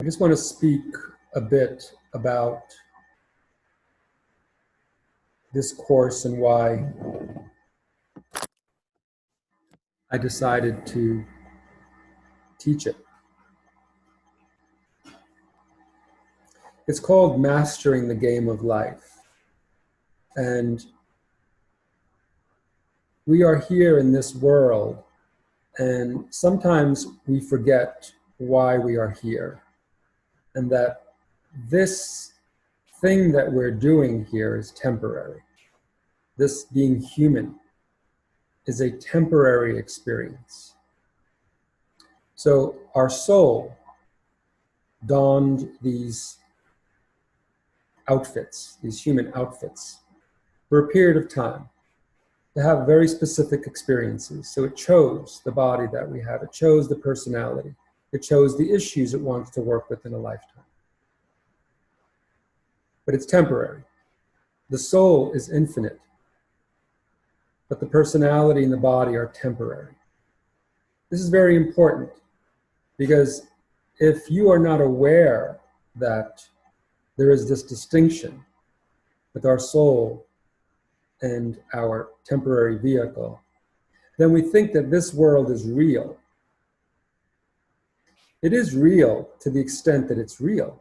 I just want to speak a bit about this course and why I decided to teach it. It's called Mastering the Game of Life. And we are here in this world, and sometimes we forget why we are here, and that this thing that we're doing here is temporary. This being human is a temporary experience. So our soul donned these outfits, these human outfits, for a period of time to have very specific experiences. So it chose the body that we have, it chose the personality, it chose the issues it wants to work with in a lifetime. But it's temporary. The soul is infinite, but the personality and the body are temporary. This is very important because if you are not aware that there is this distinction with our soul and our temporary vehicle, then we think that this world is real. It is real to the extent that it's real,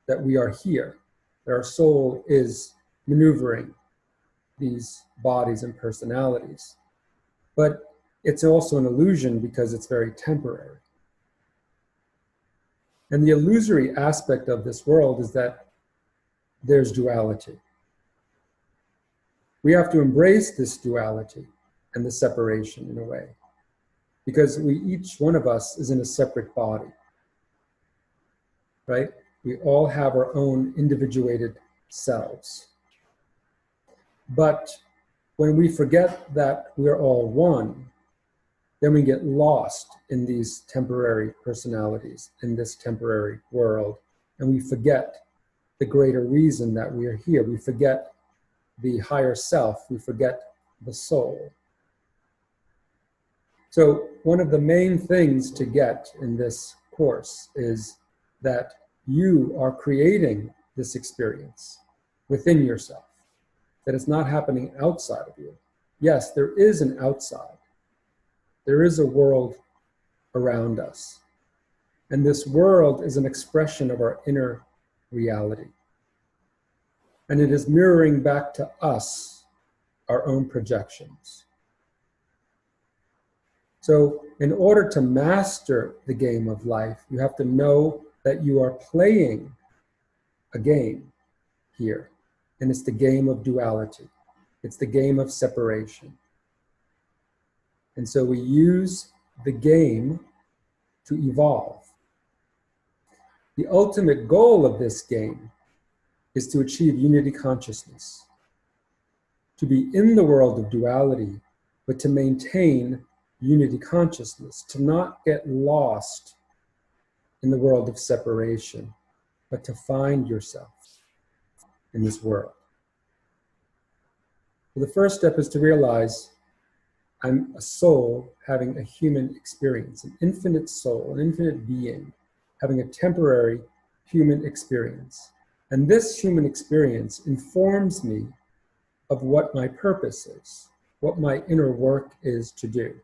that we are here, that our soul is maneuvering these bodies and personalities. But it's also an illusion because it's very temporary. And the illusory aspect of this world is that there's duality. We have to embrace this duality and the separation in a way, because each one of us is in a separate body, right? We all have our own individuated selves. But when we forget that we're all one, then we get lost in these temporary personalities, in this temporary world, and we forget the greater reason that we are here. We forget the higher self, we forget the soul. So one of the main things to get in this course is that you are creating this experience within yourself, that it's not happening outside of you. Yes, there is an outside. There is a world around us. And this world is an expression of our inner reality. And it is mirroring back to us our own projections. So in order to master the game of life, you have to know that you are playing a game here. And it's the game of duality. It's the game of separation. And so we use the game to evolve. The ultimate goal of this game is to achieve unity consciousness, to be in the world of duality, but to maintain unity consciousness, to not get lost in the world of separation, but to find yourself in this world. So the first step is to realize I'm a soul having a human experience, an infinite soul, an infinite being, having a temporary human experience. And this human experience informs me of what my purpose is, what my inner work is to do.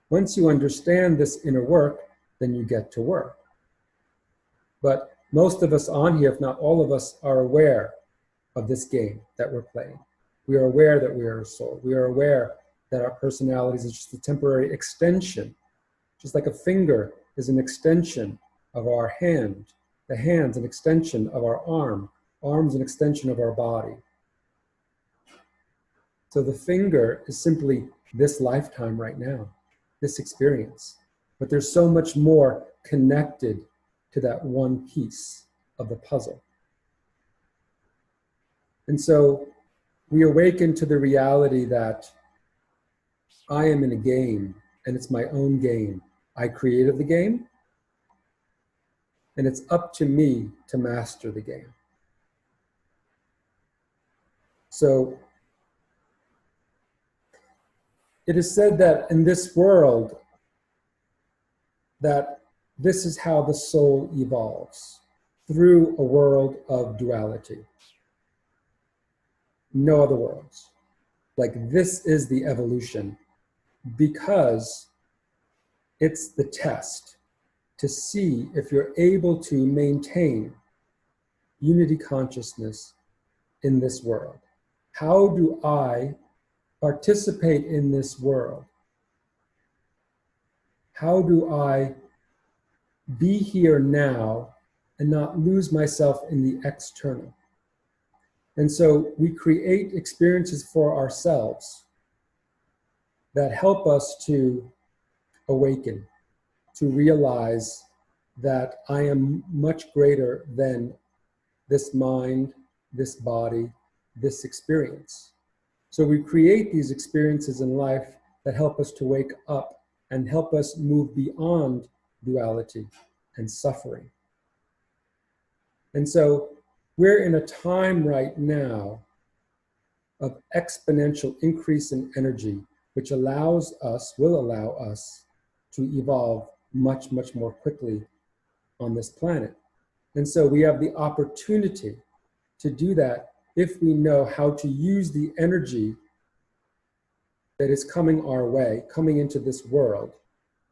Once you understand this inner work, then you get to work. But most of us on here, if not all of us, are aware of this game that we're playing. We are aware that we are a soul. We are aware that our personalities is just a temporary extension, just like a finger is an extension of our hand, the hand's an extension of our arm's an extension of our body. So the finger is simply this lifetime right now, this experience. But there's so much more connected to that one piece of the puzzle. And so we awaken to the reality that I am in a game, and it's my own game. I created the game, and it's up to me to master the game. So it is said that in this world, that this is how the soul evolves, through a world of duality. No other worlds. Like, this is the evolution, because it's the test to see if you're able to maintain unity consciousness in this world. How do I participate in this world? How do I be here now and not lose myself in the external? And so we create experiences for ourselves that help us to awaken, to realize that I am much greater than this mind, this body, this experience. So we create these experiences in life that help us to wake up and help us move beyond duality and suffering. And so we're in a time right now of exponential increase in energy, which allows us, will allow us to evolve much, much more quickly on this planet. And so we have the opportunity to do that if we know how to use the energy that is coming our way, coming into this world.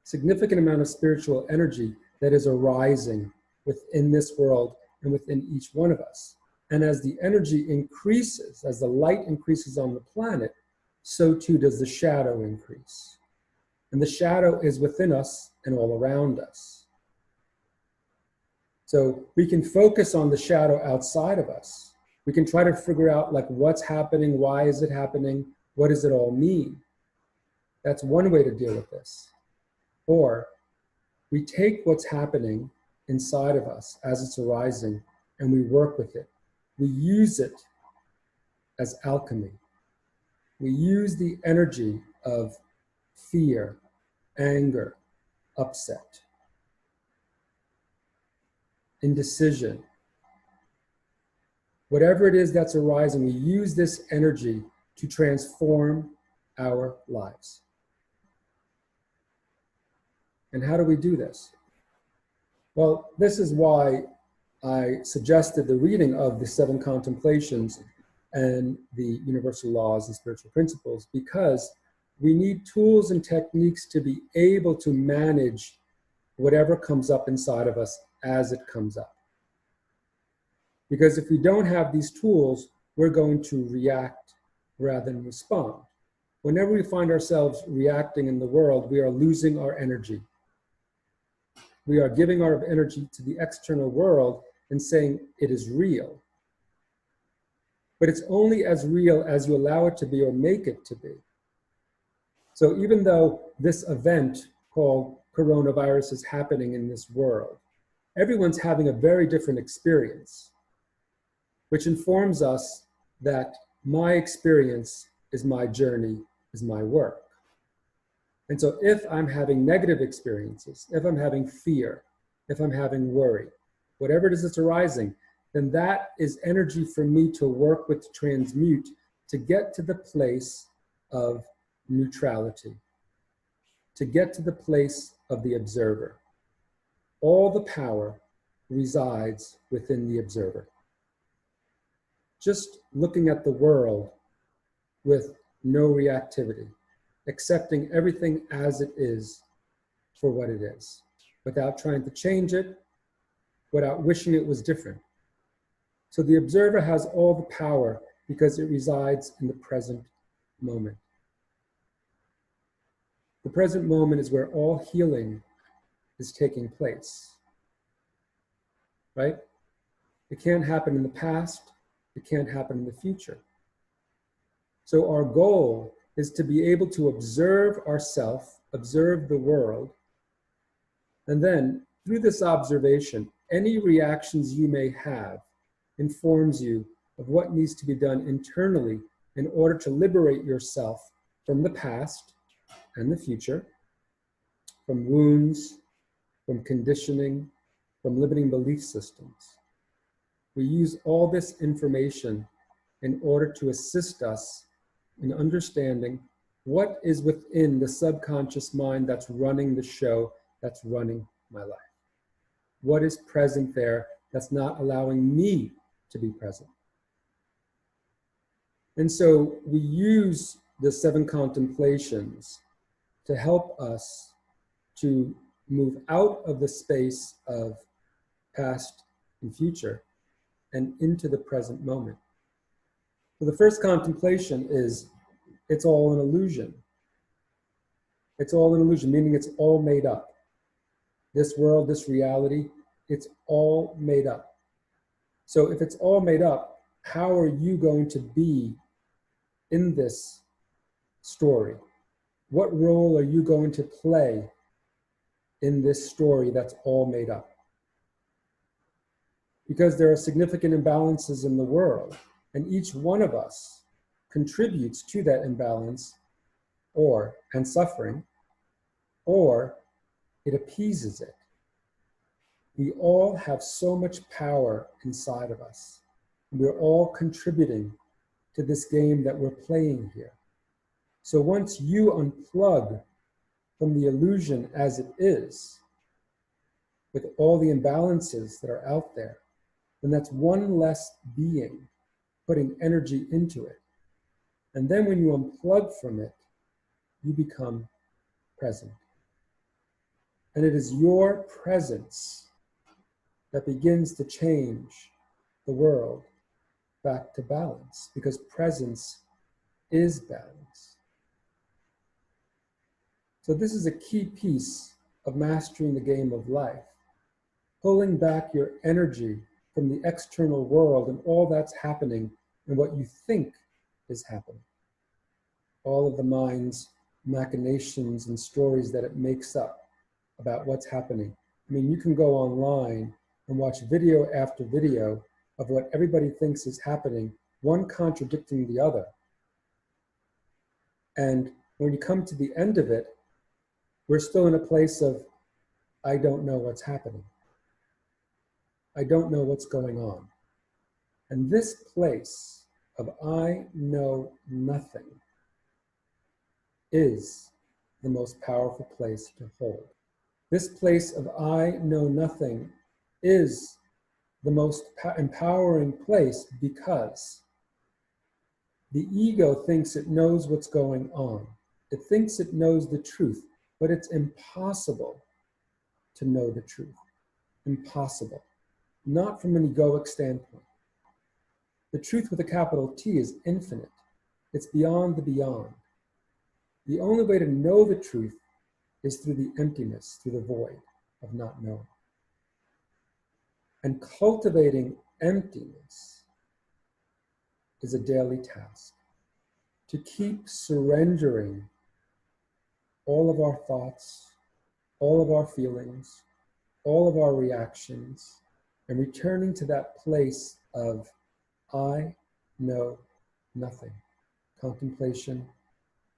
Significant amount of spiritual energy that is arising within this world and within each one of us. And as the energy increases, as the light increases on the planet, so too does the shadow increase. And the shadow is within us and all around us. So we can focus on the shadow outside of us. We can try to figure out, like, what's happening, why is it happening, what does it all mean? That's one way to deal with this. Or we take what's happening inside of us as it's arising and we work with it. We use it as alchemy. We use the energy of fear, anger, upset, indecision. Whatever it is that's arising, we use this energy to transform our lives. And how do we do this? Well, this is why I suggested the reading of the 7 contemplations and the universal laws and spiritual principles, because we need tools and techniques to be able to manage whatever comes up inside of us as it comes up. Because if we don't have these tools, we're going to react rather than respond. Whenever we find ourselves reacting in the world, we are losing our energy. We are giving our energy to the external world and saying it is real. But it's only as real as you allow it to be or make it to be. So even though this event called coronavirus is happening in this world, everyone's having a very different experience, which informs us that my experience is my journey, is my work. And so if I'm having negative experiences, if I'm having fear, if I'm having worry, whatever it is that's arising, then that is energy for me to work with, to transmute, to get to the place of neutrality, to get to the place of the observer. All the power resides within the observer. Just looking at the world with no reactivity, accepting everything as it is for what it is, without trying to change it, without wishing it was different. So the observer has all the power because it resides in the present moment. The present moment is where all healing is taking place, right? It can't happen in the past. It can't happen in the future. So our goal is to be able to observe ourselves, observe the world, and then through this observation, any reactions you may have informs you of what needs to be done internally in order to liberate yourself from the past and the future, from wounds, from conditioning, from limiting belief systems. We use all this information in order to assist us in understanding what is within the subconscious mind that's running the show, that's running my life. What is present there that's not allowing me to be present? And so we use the 7 contemplations to help us to move out of the space of past and future and into the present moment. So the first contemplation is, it's all an illusion. It's all an illusion, meaning it's all made up. This world, this reality, it's all made up. So if it's all made up, how are you going to be in this story? What role are you going to play in this story that's all made up? Because there are significant imbalances in the world, and each one of us contributes to that imbalance and suffering, or it appeases it. We all have so much power inside of us. We're all contributing to this game that we're playing here. So once you unplug from the illusion as it is, with all the imbalances that are out there, then that's one less being putting energy into it. And then when you unplug from it, you become present. And it is your presence that begins to change the world back to balance, because presence is balance. So this is a key piece of mastering the game of life, pulling back your energy from the external world and all that's happening and what you think is happening. All of the mind's machinations and stories that it makes up about what's happening. I mean, you can go online and watch video after video of what everybody thinks is happening, one contradicting the other. And when you come to the end of it, we're still in a place of, I don't know what's happening. I don't know what's going on. And this place of I know nothing is the most powerful place to hold. This place of I know nothing is the most empowering place, because the ego thinks it knows what's going on. It thinks it knows the truth, but it's impossible to know the truth. Impossible. Not from an egoic standpoint. The truth with a capital T is infinite. It's beyond the beyond. The only way to know the truth is through the emptiness, through the void of not knowing. And cultivating emptiness is a daily task. To keep surrendering all of our thoughts, all of our feelings, all of our reactions, and returning to that place of I know nothing. Contemplation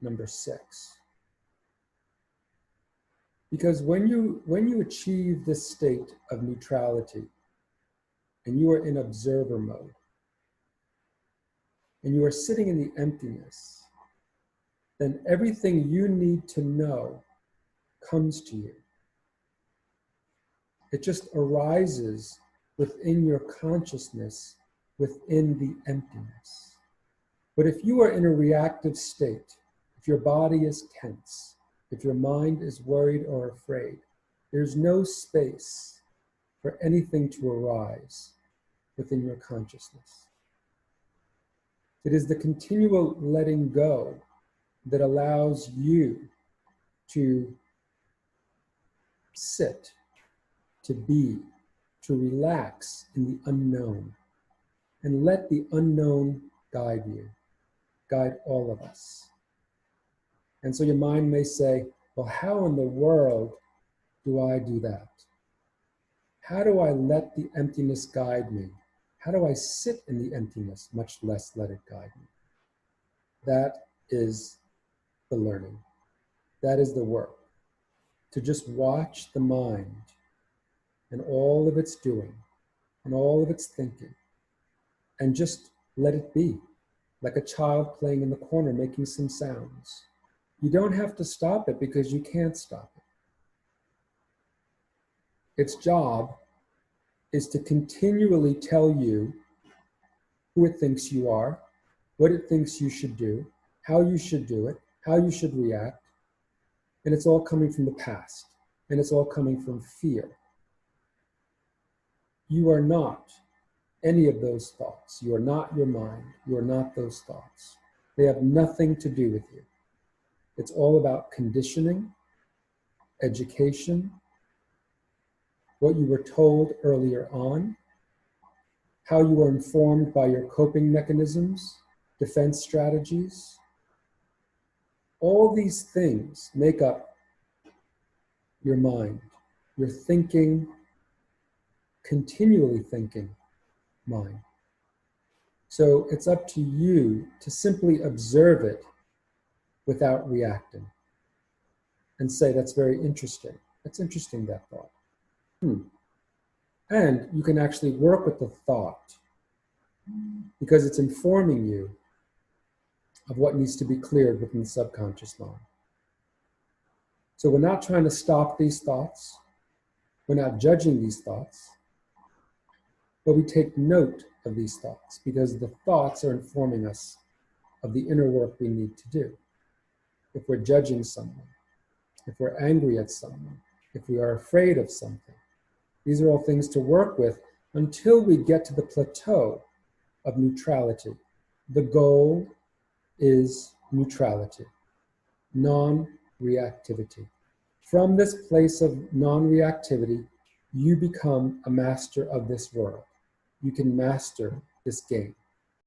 number 6. Because when you achieve this state of neutrality, and you are in observer mode, and you are sitting in the emptiness, then everything you need to know comes to you. It just arises within your consciousness, within the emptiness. But if you are in a reactive state, if your body is tense, if your mind is worried or afraid, there's no space for anything to arise within your consciousness. It is the continual letting go that allows you to sit, to be, to relax in the unknown, and let the unknown guide you, guide all of us. And so your mind may say, well, how in the world do I do that? How do I let the emptiness guide me? How do I sit in the emptiness, much less let it guide me? That is the learning. That is the work. To just watch the mind and all of its doing and all of its thinking, and just let it be, like a child playing in the corner making some sounds. You don't have to stop it because you can't stop it. Its job is to continually tell you who it thinks you are, what it thinks you should do, how you should do it, how you should react. And it's all coming from the past. And it's all coming from fear. You are not any of those thoughts. You are not your mind. You are not those thoughts. They have nothing to do with you. It's all about conditioning, education, what you were told earlier on, how you were informed by your coping mechanisms, defense strategies. All these things make up your mind, your thinking, continually thinking mind. So it's up to you to simply observe it without reacting and say, that's very interesting. That's interesting, that thought. And you can actually work with the thought because it's informing you of what needs to be cleared within the subconscious mind. So we're not trying to stop these thoughts. We're not judging these thoughts. But we take note of these thoughts because the thoughts are informing us of the inner work we need to do. If we're judging someone, if we're angry at someone, if we are afraid of something, these are all things to work with until we get to the plateau of neutrality. The goal is neutrality, non-reactivity. From this place of non-reactivity, you become a master of this world. You can master this game.